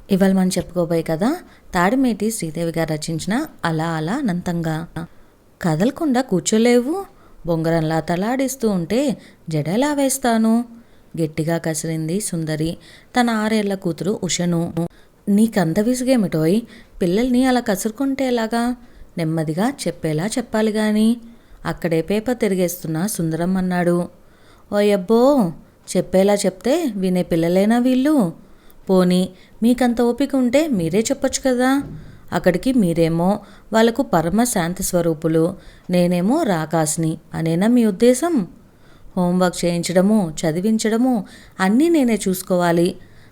ఇవాళ మనం చెప్పుకోబోయే కదా తాడిమేటి శ్రీదేవి గారు రచించిన అలా అలా అనంతంగా. కదలకుండా కూర్చోలేవు, బొంగరంలా తలాడిస్తూ ఉంటే జడెలా వేస్తాను, గట్టిగా కసిరింది సుందరి తన 6 ఏళ్ల కూతురు ఉషను. నీకంత విసుగేమిటోయ్, పిల్లల్ని అలా కసురుకుంటే ఎలాగా, నెమ్మదిగా చెప్పేలా చెప్పాలి గాని. అక్కడే పేపర్ తిరిగేస్తున్న సుందరం అన్నాడు. ఓయబ్బో, చెప్పేలా చెప్తే వినే పిల్లలేనా వీళ్ళు? పోనీ మీకంత ఓపిక ఉంటే మీరే చెప్పొచ్చు కదా. అక్కడికి మీరేమో వాళ్ళకు పరమ శాంతి స్వరూపులు, నేనేమో రాకాస్ని అనేనా మీ ఉద్దేశం? హోంవర్క్ చేయించడము, చదివించడము అన్నీ నేనే చూసుకోవాలి.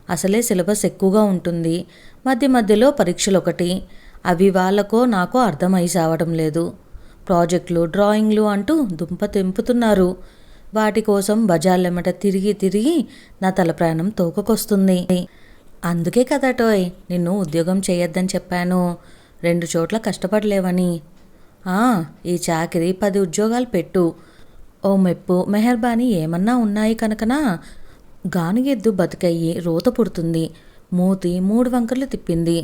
అసలే సిలబస్ ఎక్కువగా ఉంటుంది, మధ్య మధ్యలో పరీక్షలు ఒకటి, అవి వాళ్ళకో నాకో అర్థమై సావడం లేదు. ప్రాజెక్టులు, డ్రాయింగ్లు అంటూ దుంప తెంపుతున్నారు. వాటి కోసం బజార్లెమ్మట తిరిగి తిరిగి నా తల ప్రాణం తోకకొస్తుంది. అందుకే కదటోయ్ నిన్ను ఉద్యోగం చేయొద్దని చెప్పాను, 2 చోట్ల కష్టపడలేవని. ఈ చాకిరి 10 ఉద్యోగాలు పెట్టు, ఓ మెప్పు మెహర్బానీ ఏమన్నా ఉన్నాయి కనుకనా. గానుగెద్దు బతుకయ్యి రోత పుడుతుంది, మూతి 3 వంకర్లు తిప్పింది.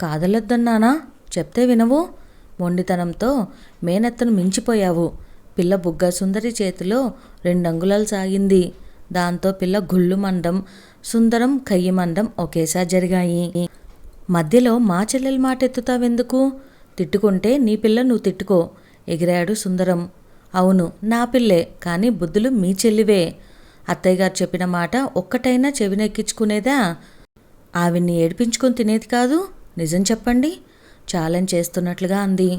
కాదలొద్దన్నానా, చెప్తే వినవు. మొండితనంతో మేనత్తను మించిపోయావు. పిల్ల బుగ్గ సుందరి చేతిలో 2 అంగుళాలు సాగింది. దాంతో పిల్ల గుళ్ళు మండం, సుందరం కయ్యి మండం ఒకేసారి జరిగాయి. మధ్యలో మా చెల్లెల మాట ఎత్తుతావెందుకు? తిట్టుకుంటే నీ పిల్ల నువ్వు తిట్టుకో, ఎగిరాడు సుందరం. అవును నా పిల్లే, కానీ బుద్ధులు మీ చెల్లివే. అత్తయ్యగారు చెప్పిన మాట ఒక్కటైనా చెవినెక్కించుకునేదా? ఆవిడ్ని ఏడిపించుకొని తినేది కాదు, నిజం చెప్పండి, ఛాలెంజ్ చేస్తున్నట్లుగా అంది.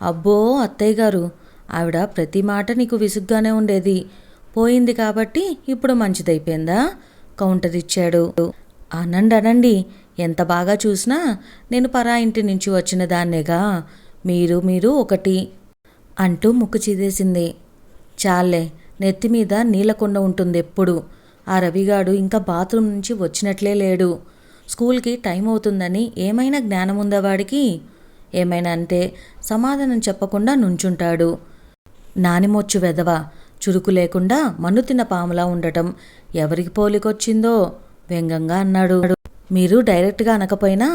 అబ్బో అత్తయ్యగారు, ఆవిడ ప్రతి మాట నీకు విసుగ్గానే ఉండేది, పోయింది కాబట్టి ఇప్పుడు మంచిదైపోయిందా? కౌంటర్ ఇచ్చాడు. అనండి, ఎంత బాగా చూసినా నేను పరా ఇంటి నుంచి వచ్చిన దాన్నేగా, మీరు ఒకటి అంటూ ముక్కు చీదేసింది. చాలే, నెత్తిమీద నీళ్ళకొండ ఉంటుంది ఎప్పుడు. ఆ రవిగాడు ఇంకా బాత్రూమ్ నుంచి వచ్చినట్లే లేడు. స్కూల్కి టైం అవుతుందని ఏమైనా జ్ఞానం ఉందా వాడికి? ఏమైనా అంటే సమాధానం చెప్పకుండా నుంచుంటాడు. నానిమొచ్చు వెధవ, చురుకు లేకుండా మన్ను తిన్న పాములా ఉండటం ఎవరికి పోలికొచ్చిందో వ్యంగ్యంగా అన్నాడు. మీరు డైరెక్ట్గా అనకపోయినా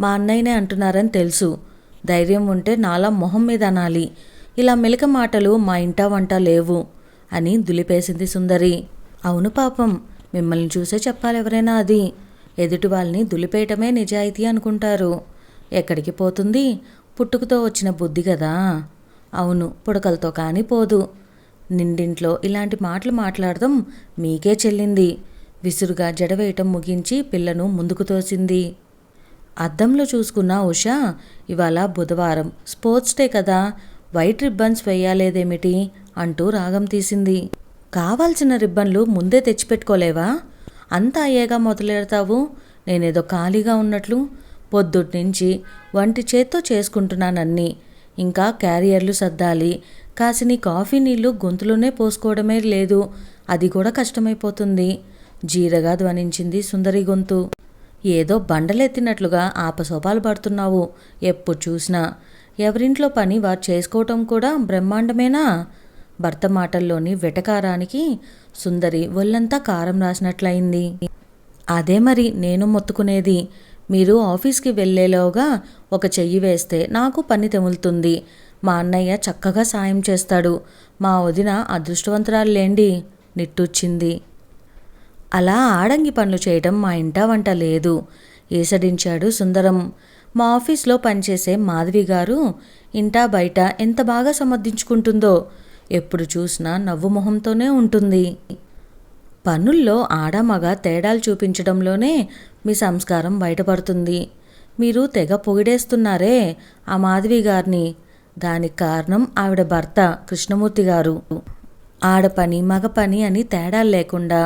మా అన్నయ్యనే అంటున్నారని తెలుసు. ధైర్యం ఉంటే నాలా మొహం మీద అనాలి, ఇలా మెలిక మాటలు మా ఇంటా వంట లేవు అని దులిపేసింది సుందరి. అవును పాపం, మిమ్మల్ని చూసే చెప్పాలి ఎవరైనా అది. ఎదుటి వాళ్ళని దులిపేయటమే నిజాయితీ అనుకుంటారు. ఎక్కడికి పోతుంది, పుట్టుకతో వచ్చిన బుద్ధి కదా. అవును, పుడకలతో కానీ పోదు. నిండింట్లో ఇలాంటి మాటలు మాట్లాడటం మీకే చెల్లింది. విసురుగా జడవేయటం ముగించి పిల్లను ముందుకు తోసింది. అద్దంలో చూసుకున్న ఉష, ఇవాళ బుధవారం స్పోర్ట్స్ డే కదా, వైట్ రిబ్బన్స్ వేయాలేదేమిటి అంటూ రాగం తీసింది. కావాల్సిన రిబ్బన్లు ముందే తెచ్చిపెట్టుకోలేవా? అంతా అయ్యేగా మొదలెడతావు. నేనేదో ఖాళీగా ఉన్నట్లు పొద్దుట్నుంచి వంటి చేత్తో చేసుకుంటున్నానన్నీ. ఇంకా క్యారియర్లు సర్దాలి, కాసిని కాఫీ నీళ్లు గొంతులోనే పోసుకోవడమే లేదు, అది కూడా కష్టమైపోతుంది. జీరగా ధ్వనించింది సుందరి గొంతు. ఏదో బండలెత్తినట్లుగా ఆపసోపాలు పడుతున్నావు ఎప్పుడు చూసినా. ఎవరింట్లో పని వారు చేసుకోవటం కూడా బ్రహ్మాండమేనా? భర్త మాటల్లోని వెటకారానికి సుందరి ఒళ్ళంతా కారం రాసినట్లయింది. అదే మరి నేను మొత్తుకునేది. మీరు ఆఫీస్కి వెళ్ళేలోగా ఒక చెయ్యి వేస్తే నాకు పని తెములుతుంది. మా అన్నయ్య చక్కగా సాయం చేస్తాడు. మా వదిన అదృష్టవంతురాలేండి, నిట్టూర్చింది. అలా ఆడంగి పనులు చేయటం మా ఇంటా వంట లేదు, ఏసడించాడు సుందరం. మా ఆఫీస్లో పనిచేసే మాధవి గారు ఇంటా బయట ఎంత బాగా సమర్థించుకుంటుందో, ఎప్పుడు చూసినా నవ్వు మొహంతోనే ఉంటుంది. పనుల్లో ఆడమగ తేడాలు చూపించడంలోనే మీ సంస్కారం బయటపడుతుంది. మీరు తెగ పొగిడేస్తున్నారే ఆ మాధవి గారిని, దానికి కారణం ఆవిడ భర్త కృష్ణమూర్తి గారు. ఆడపని మగ పని అని తేడాలు లేకుండా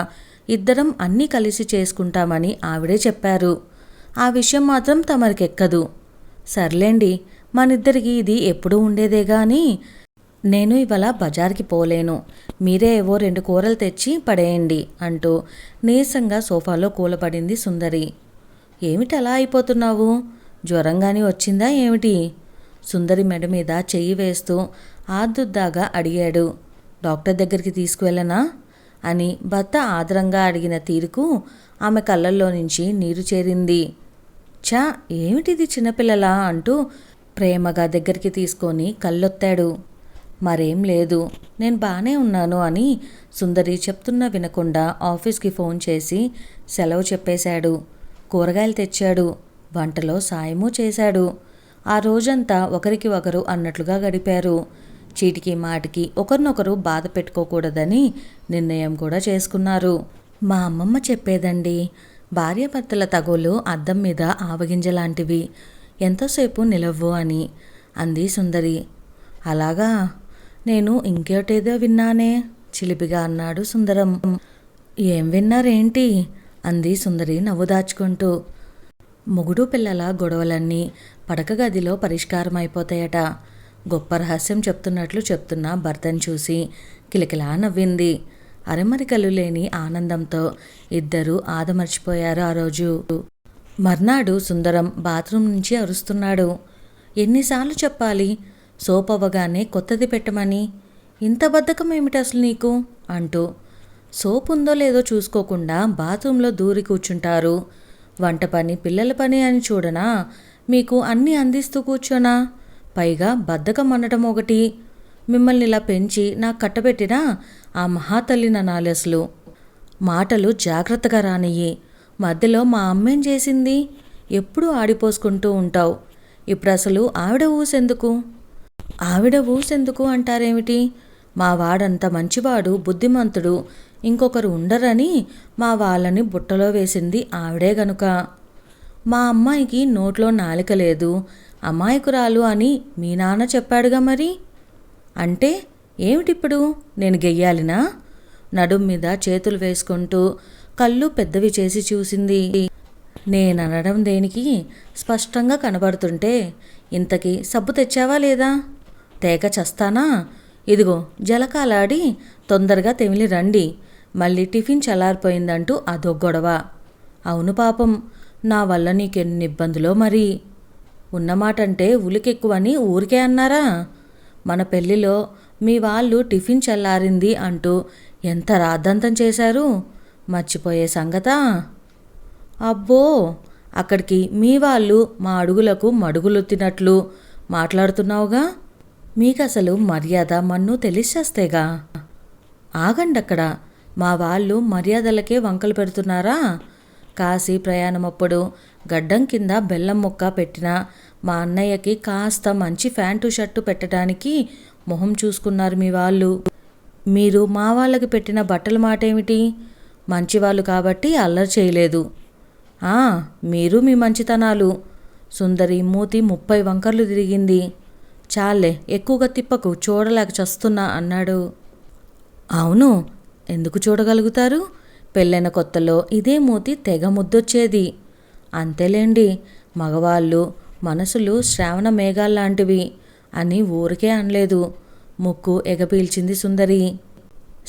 ఇద్దరం అన్నీ కలిసి చేసుకుంటామని ఆవిడే చెప్పారు. ఆ విషయం మాత్రం తమరికెక్కదు. సర్లేండి, మనిద్దరికి ఇది ఎప్పుడూ ఉండేదే గాని నేను ఇవాళ బజార్కి పోలేను, మీరే ఏవో 2 కూరలు తెచ్చి పడేయండి అంటూ నీరసంగా సోఫాలో కూలపడింది సుందరి. ఏమిటలా అయిపోతున్నావు, జ్వరంగాని వచ్చిందా ఏమిటి? సుందరి మెడ మీద చెయ్యి వేస్తూ ఆదుర్దాగా అడిగాడు. డాక్టర్ దగ్గరికి తీసుకువెళ్ళనా అని భర్త ఆదరంగా అడిగిన తీరుకు ఆమె కళ్ళల్లో నుంచి నీరు చేరింది. చా ఏమిటిది చిన్నపిల్లలా అంటూ ప్రేమగా దగ్గరికి తీసుకొని కళ్ళొత్తాడు. మరేం లేదు, నేను బాగానే ఉన్నాను అని సుందరి చెప్తున్నా వినకుండా ఆఫీస్కి ఫోన్ చేసి సెలవు చెప్పేశాడు. కూరగాయలు తెచ్చాడు, వంటలో సాయమూ చేశాడు. ఆ రోజంతా ఒకరికి ఒకరు అన్నట్లుగా గడిపారు. చీటికి మాటికి ఒకరినొకరు బాధ పెట్టుకోకూడదని నిర్ణయం కూడా చేసుకున్నారు. మా అమ్మమ్మ చెప్పేదండి, భార్యాభర్తల తగులు అద్దం మీద ఆవగింజలాంటివి, ఎంతోసేపు నిలవ్వు అని అంది సుందరి. అలాగా, నేను ఇంకేటేదో విన్నానే చిలిపిగా అన్నాడు సుందరం. ఏం విన్నారేంటి అంది సుందరి నవ్వు దాచుకుంటూ. మొగుడు పిల్లల గొడవలన్నీ పడక గదిలో పరిష్కారం అయిపోతాయట. గొప్ప రహస్యం చెప్తున్నట్లు చెప్తున్న భర్తను చూసి కిలకిలా నవ్వింది. అరమరికలు లేని ఆనందంతో ఇద్దరూ ఆదమర్చిపోయారు ఆ రోజు. మర్నాడు సుందరం బాత్రూం నుంచి అరుస్తున్నాడు. ఎన్నిసార్లు చెప్పాలి సోప్ అవ్వగానే కొత్తది పెట్టమని? ఇంత బద్ధకం ఏమిటి అసలు నీకు అంటూ. సోప్ ఉందో లేదో చూసుకోకుండా బాత్రూంలో దూరి కూర్చుంటారు. వంట పని పిల్లల పని అని చూడనా? మీకు అన్నీ అందిస్తూ కూర్చోనా? పైగా బద్ధకం అనడం ఒకటి. మిమ్మల్ని ఇలా పెంచి నాకు కట్టబెట్టినా ఆ మహాతల్లి ననాలి అసలు. మాటలు జాగ్రత్తగా రానియ్యి. మధ్యలో మా అమ్మేం చేసింది? ఎప్పుడూ ఆడిపోసుకుంటూ ఉంటావు. ఇప్పుడు అసలు ఆవిడ ఊసెందుకు అంటారేమిటి? మా వాడంత మంచివాడు, బుద్ధిమంతుడు ఇంకొకరు ఉండరని మా వాళ్ళని బుట్టలో వేసింది ఆవిడే గనుక. మా అమ్మాయికి నోట్లో నాలిక లేదు, అమాయకురాలు అని మీ నాన్న చెప్పాడుగా మరి. అంటే ఏమిటిప్పుడు? నేను గెయ్యాలినా? నడుం మీద చేతులు వేసుకుంటూ కళ్ళు పెద్దవి చేసి చూసింది. నేననడం దేనికి? స్పష్టంగా కనబడుతుంటే. ఇంతకీ సబ్బు తెచ్చావా లేదా? తేక చస్తానా? ఇదిగో జలకాలాడి తొందరగా తెమిలి రండి. మళ్ళీ టిఫిన్ చల్లారిపోయిందంటూ అదో గొడవ. అవును పాపం, నా వల్ల నీకెన్ని ఇబ్బందులో మరి. ఉన్నమాటంటే ఉలికెక్కువని ఊరికే అన్నారా? మన పెళ్ళిలో మీ వాళ్ళు టిఫిన్ చల్లారింది అంటూ ఎంత రాద్ధాంతం చేశారు, మర్చిపోయే సంగతా? అబ్బో, అక్కడికి మీ వాళ్ళు మా అడుగులకు మడుగులొత్తినట్లు మాట్లాడుతున్నావుగా. మీకసలు మర్యాద మన్ను తెలిసేస్తేగా. ఆగండక్కడ, మా వాళ్ళు మర్యాదలకే వంకలు పెడుతున్నారా? కాశీ ప్రయాణమప్పుడు గడ్డం కింద బెల్లం ముక్క పెట్టిన మా అన్నయ్యకి కాస్త మంచి ప్యాంటు షర్టు పెట్టడానికి మొహం చూసుకున్నారు మీ వాళ్ళు. మీరు మా వాళ్ళకి పెట్టిన బట్టల మాటేమిటి? మంచివాళ్ళు కాబట్టి అల్లరి చేయలేదు. మీరు మీ మంచితనాలు. సుందరి మూతి 30 వంకర్లు తిరిగింది. చాలే, ఎక్కువగా తిప్పకు, చూడలేక చస్తున్నా అన్నాడు. అవును, ఎందుకు చూడగలుగుతారు? పెళ్ళైన కొత్తలో ఇదే మూతి తెగ ముద్దొచ్చేది. అంతేలేండి, మగవాళ్ళు మనసులు శ్రావణ మేఘాల్లాంటివి అని ఊరికే అనలేదు. ముక్కు ఎగపీల్చింది సుందరి.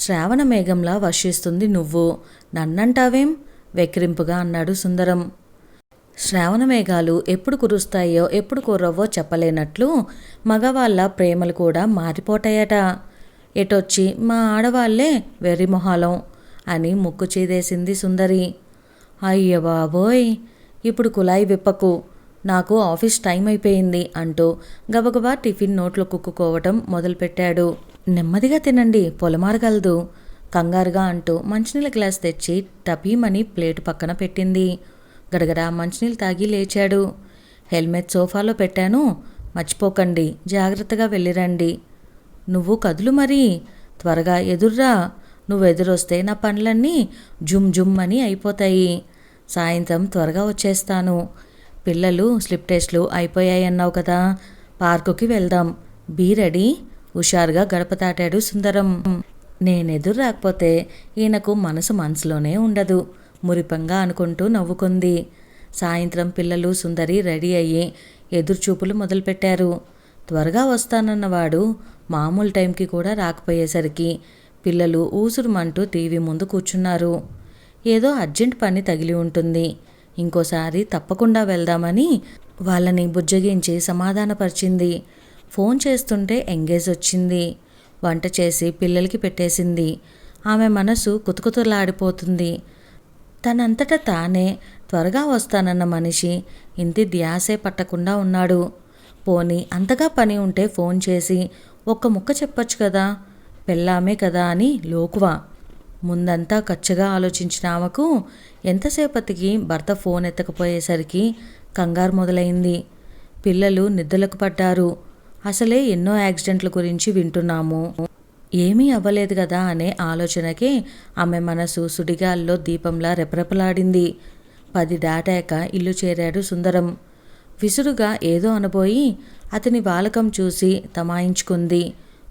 శ్రావణ మేఘంలా వర్షిస్తుంది నువ్వు, నన్నంటావేం? వెక్కిరింపుగా అన్నాడు సుందరం. శ్రావణ మేఘాలు ఎప్పుడు కురుస్తాయో ఎప్పుడు కుర్రవో చెప్పలేనట్లు మగవాళ్ళ ప్రేమలు కూడా మారిపోతాయట. ఎటొచ్చి మా ఆడవాళ్లే వెర్రిమొహాలం అని ముక్కు చీదేసింది సుందరి. అయ్య బాబోయ్, ఇప్పుడు కులాయి విప్పకు, నాకు ఆఫీస్ టైం అయిపోయింది అంటూ గబగబా టిఫిన్ నోట్లో కుక్కుకోవటం మొదలుపెట్టాడు. నెమ్మదిగా తినండి, పొలమారగలదు కంగారుగా అంటూ మంచినీళ్ళ గ్లాస్ తెచ్చి టపీమని ప్లేటు పక్కన పెట్టింది. గడగడా మంచినీళ్ళు తాగి లేచాడు. హెల్మెట్ సోఫాలో పెట్టాను, మర్చిపోకండి, జాగ్రత్తగా వెళ్ళిరండి. నువ్వు కదులు మరి, త్వరగా ఎదుర్రా. నువ్వెదురొస్తే నా పనులన్నీ జుమ్ జుమ్ అని అయిపోతాయి. సాయంత్రం త్వరగా వచ్చేస్తాను. పిల్లలు స్లిప్ టెస్ట్లు అయిపోయాయన్నావు కదా, పార్కుకి వెళ్దాం. Be ready. హుషారుగా గడప దాటాడు సుందరం. నేనెదురు రాకపోతే ఈయనకు మనసులోనే ఉండదు మురిపంగా అనుకుంటూ నవ్వుకుంది. సాయంత్రం పిల్లలు సుందరి రెడీ అయ్యి ఎదురుచూపులు మొదలుపెట్టారు. త్వరగా వస్తానన్నవాడు మామూలు టైంకి కూడా రాకపోయేసరికి పిల్లలు ఊసురుమంటూ టీవీ ముందు కూర్చున్నారు. ఏదో అర్జెంట్ పని తగిలి ఉంటుంది, ఇంకోసారి తప్పకుండా వెళ్దామని వాళ్ళని బుజ్జగించి సమాధానపరిచింది. ఫోన్ చేస్తుంటే ఎంగేజ్ వచ్చింది. వంట చేసి పిల్లలకి పెట్టేసింది. ఆమె మనసు కుతకుతలాడిపోతుంది. తనంతట తానే త్వరగా వస్తానన్న మనిషి ఇంటి ధ్యాసే పట్టకుండా ఉన్నాడు. పోనీ అంతగా పని ఉంటే ఫోన్ చేసి ఒక్క ముక్క చెప్పొచ్చు కదా, పెళ్ళామే కదా అని లోకువా. ముందంతా కచ్చగా ఆలోచించిన ఆమెకు ఎంతసేపటికి భర్త ఫోన్ ఎత్తకపోయేసరికి కంగారు మొదలైంది. పిల్లలు నిద్రలకు పడ్డారు. అసలే ఎన్నో యాక్సిడెంట్ల గురించి వింటున్నాము. ఏమీ అవ్వలేదు కదా అనే ఆలోచనకే ఆమె మనసు సుడిగాల్లో దీపంలా రెపరెపలాడింది. 10 దాటాక ఇల్లు చేరాడు సుందరం. విసురుగా ఏదో అనబోయి అతని వాలకం చూసి తమాయించుకుంది.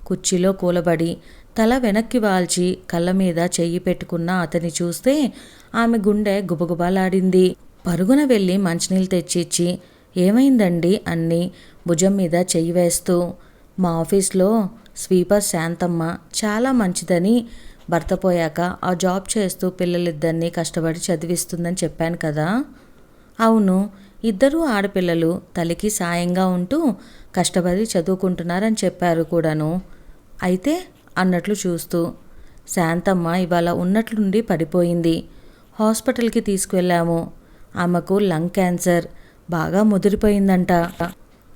కుర్చీలో కూలబడి తల వెనక్కి వాల్చి కళ్ళ మీద చెయ్యి పెట్టుకున్న అతని చూస్తే ఆమె గుండె గుబగుబలాడింది. పరుగున వెళ్ళి మంచినీళ్ళు తెచ్చిచ్చి ఏమైందండి అన్ని భుజం మీద చెయ్యి వేస్తూ, మా ఆఫీస్లో స్వీపర్ శాంతమ్మ చాలా మంచిదని, భర్త పోయాక ఆ జాబ్ చేస్తూ పిల్లలిద్దరినీ కష్టపడి చదివిస్తుందని చెప్పాను కదా. అవును, ఇద్దరూ ఆడపిల్లలు తల్లికి సాయంగా ఉంటూ కష్టపడి చదువుకుంటున్నారని చెప్పారు కూడాను. అయితే అన్నట్లు చూస్తూ, శాంతమ్మ ఇవాళ ఉన్నట్లుండి పడిపోయింది. హాస్పిటల్కి తీసుకువెళ్ళాము. ఆమెకు లంగ్ క్యాన్సర్ బాగా ముదిరిపోయిందంట.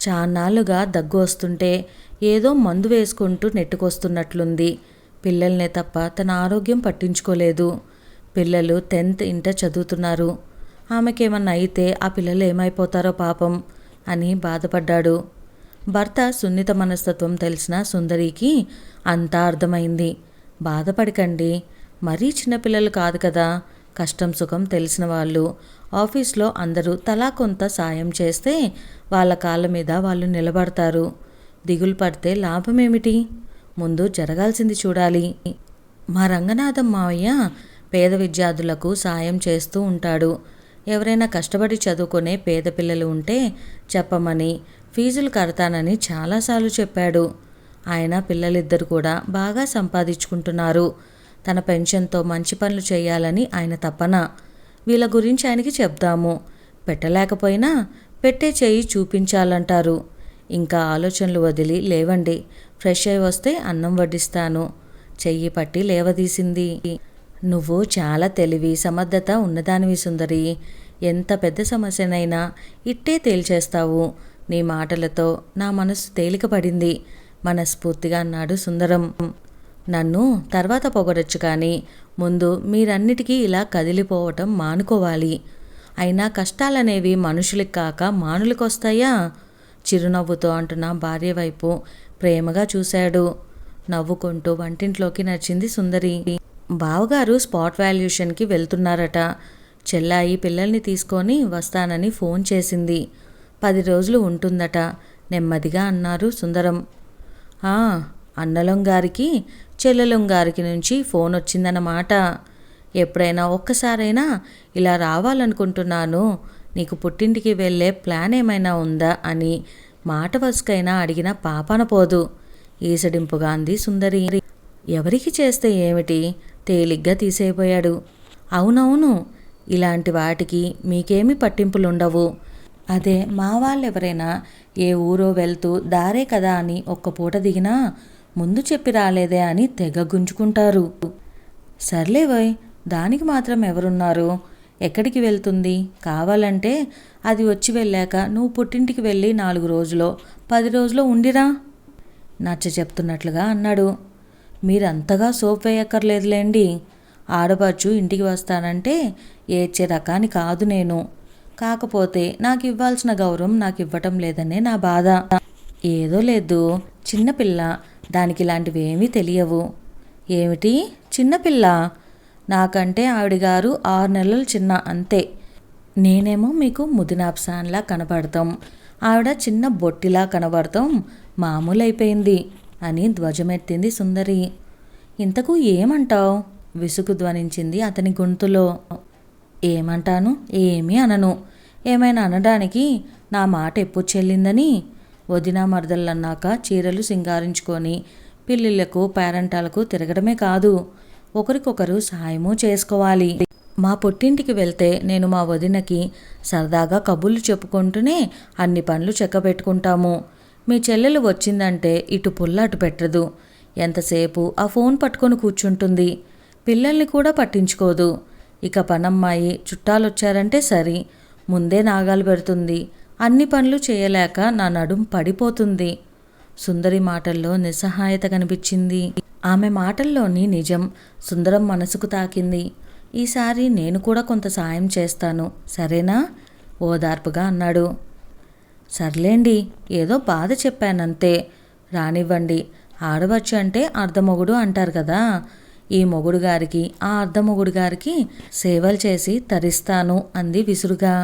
చాన్నాళ్ళుగా దగ్గు వస్తుంటే ఏదో మందు వేసుకుంటూ నెట్టుకొస్తున్నట్లుంది. పిల్లల్నే తప్ప తన ఆరోగ్యం పట్టించుకోలేదు. పిల్లలు 10th ఇంటర్ చదువుతున్నారు. ఆమెకేమన్నా అయితే ఆ పిల్లలు ఏమైపోతారో పాపం అని బాధపడ్డాడు. భర్త సున్నిత మనస్తత్వం తెలిసిన సుందరికి అంతా అర్థమైంది. బాధపడకండి, మరీ చిన్నపిల్లలు కాదు కదా, కష్టం సుఖం తెలిసిన వాళ్ళు. ఆఫీస్లో అందరూ తలా కొంత సాయం చేస్తే వాళ్ళ కాళ్ళ మీద వాళ్ళు నిలబడతారు. దిగులు పడితే లాభమేమిటి? ముందు జరగాల్సింది చూడాలి. మా రంగనాథం మావయ్య పేద విద్యార్థులకు సాయం చేస్తూ ఉంటాడు. ఎవరైనా కష్టపడి చదువుకునే పేద పిల్లలు ఉంటే చెప్పమని, ఫీజులు కడతానని చాలాసార్లు చెప్పాడు. ఆయన పిల్లలిద్దరు కూడా బాగా సంపాదించుకుంటున్నారు. తన పెన్షన్తో మంచి పనులు చేయాలని ఆయన తపన. వీళ్ళ గురించి ఆయనకి చెప్దాము. పెట్టలేకపోయినా పెట్టే చెయ్యి చూపించాలంటారు. ఇంకా ఆలోచనలు వదిలి లేవండి, ఫ్రెష్ అయి వస్తే అన్నం వడ్డిస్తాను. చెయ్యి పట్టి లేవదీసింది. నువ్వు చాలా తెలివి సమర్థత ఉన్నదానివి సుందరి. ఎంత పెద్ద సమస్యనైనా ఇట్టే తేల్చేస్తావు. నీ మాటలతో నా మనసు తేలికపడింది మనస్ఫూర్తిగా అన్నాడు సుందరం. నన్ను తర్వాత పొగడొచ్చు కానీ ముందు మీరన్నిటికీ ఇలా కదిలిపోవటం మానుకోవాలి. అయినా కష్టాలనేవి మనుషులకి కాక మానులకొస్తాయా? చిరునవ్వుతో అంటున్న భార్య వైపు ప్రేమగా చూశాడు. నవ్వుకుంటూ వంటింట్లోకి నడిచింది సుందరి. బావగారు స్పాట్ వాల్యుయేషన్కి వెళ్తున్నారట. చెల్లాయి పిల్లల్ని తీసుకొని వస్తానని ఫోన్ చేసింది. 10 రోజులు ఉంటుందట నెమ్మదిగా అన్నారు సుందరం. అన్నలంగారికి చెల్లెలంగారికి నుంచి ఫోన్ వచ్చిందన్నమాట. ఎప్పుడైనా ఒక్కసారైనా ఇలా రావాలనుకుంటున్నాను, నీకు పుట్టింటికి వెళ్ళే ప్లాన్ ఏమైనా ఉందా అని మాట వరుసకైనా అడిగిన పాపన పోదు. ఈసడింపుగా అంది సుందరి. ఎవరికి చేస్తే ఏమిటి, తేలిగ్గా తీసేయబోయాడు. అవునవును, ఇలాంటి వాటికి మీకేమీ పట్టింపులుండవు. అదే మా వాళ్ళెవరైనా ఏ ఊరో వెళ్తూ దారే కదా అని ఒక్క పూట దిగినా ముందు చెప్పి రాలేదే అని తెగ గుంజుకుంటారు. సర్లేవోయ్, దానికి మాత్రం ఎవరున్నారు? ఎక్కడికి వెళ్తుంది? కావాలంటే అది వచ్చి వెళ్ళాక నువ్వు పుట్టింటికి వెళ్ళి 4 రోజులో 10 రోజులో ఉండిరా నచ్చ చెప్తున్నట్లుగా అన్నాడు. మీరంతగా సోప్ వేయక్కర్లేదులేండి. ఆడపడుచు ఇంటికి వస్తానంటే ఏడ్చే రకాన్ని కాదు నేను. కాకపోతే నాకు ఇవ్వాల్సిన గౌరవం నాకు ఇవ్వటం లేదనే నా బాధ. ఏదో లేదు, చిన్నపిల్ల, దానికి ఇలాంటివి ఏమీ తెలియవు. ఏమిటి చిన్నపిల్ల? నాకంటే ఆవిడగారు 6 నెలలు చిన్న, అంతే. నేనేమో మీకు ముదినాప్సాన్లా కనబడతాం, ఆవిడ చిన్న బొట్టిలా కనబడతాం మామూలైపోయింది అని ధ్వజమెత్తింది సుందరి. ఇంతకు ఏమంటావు? విసుగు ధ్వనించింది అతని గొంతులో. ఏమంటాను? ఏమీ అనను. ఏమైనా అనడానికి నా మాట ఎప్పుడు చెల్లిందని? వదినా మరదళ్ళన్నాక చీరలు సింగారించుకొని పిల్లిళ్లకు పేరంటాలకు తిరగడమే కాదు, ఒకరికొకరు సాయము చేసుకోవాలి. మా పుట్టింటికి వెళ్తే నేను మా వదినకి సరదాగా కబుర్లు చెప్పుకుంటూనే అన్ని పనులు చెక్కబెట్టుకుంటాము. మీ చెల్లెలు వచ్చిందంటే ఇటు పుల్ల అటు పెట్టదు. ఎంతసేపు ఆ ఫోన్ పట్టుకొని కూర్చుంటుంది. పిల్లల్ని కూడా పట్టించుకోదు. ఇక పనమ్మాయి చుట్టాలొచ్చారంటే సరి, ముందే నాగాలు పెడుతుంది. అన్ని పనులు చేయలేక నా నడుం పడిపోతుంది. సుందరి మాటల్లో నిస్సహాయత కనిపించింది. ఆమె మాటల్లోని నిజం సుందరం మనసుకు తాకింది. ఈసారి నేను కూడా కొంత సాయం చేస్తాను, సరేనా? ఓదార్పుగా అన్నాడు. సర్లేండి, ఏదో బాధ చెప్పానంతే, రానివ్వండి. ఆడవచ్చు అంటే అర్ధమొగుడు అంటారు కదా, ఈ మొగుడు గారికి ఆ అర్ధమొగుడు గారికి సేవలు చేసి తరిస్తాను అంది విసురుగా.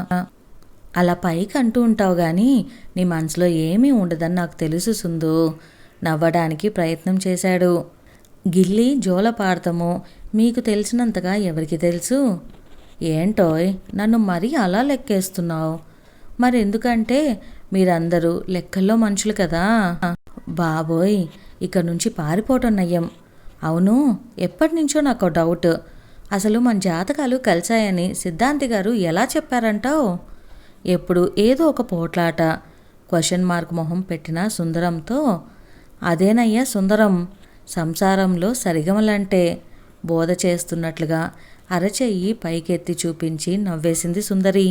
అలా పైకి అంటూ ఉంటావు కానీ నీ మనసులో ఏమీ ఉండదని నాకు తెలుసు సుందు. నవ్వడానికి ప్రయత్నం చేశాడు. గిల్లి జోల పాడతాము మీకు తెలిసినంతగా ఎవరికి తెలుసు? ఏంటోయ్ నన్ను మరీ అలా లెక్కేస్తున్నావు? మరెందుకంటే మీరందరూ లెక్కల్లో మనుషులు కదా. బాబోయ్, ఇక నుంచి పారిపోవటం నయ్యం. అవును, ఎప్పటి నుంచో నాకు డౌట్, అసలు మన జాతకాలు కలిశాయని సిద్ధాంతి గారు ఎలా చెప్పారంటావు? ఎప్పుడు ఏదో ఒక పోట్లాట, క్వశ్చన్ మార్క్ మొహం పెట్టిన సుందరంతో. అదేనయ్యా సుందరం, సంసారంలో సరిగమలంటే బోధ చేస్తున్నట్లుగా అరచెయ్యి పైకెత్తి చూపించి నవ్వేసింది సుందరి.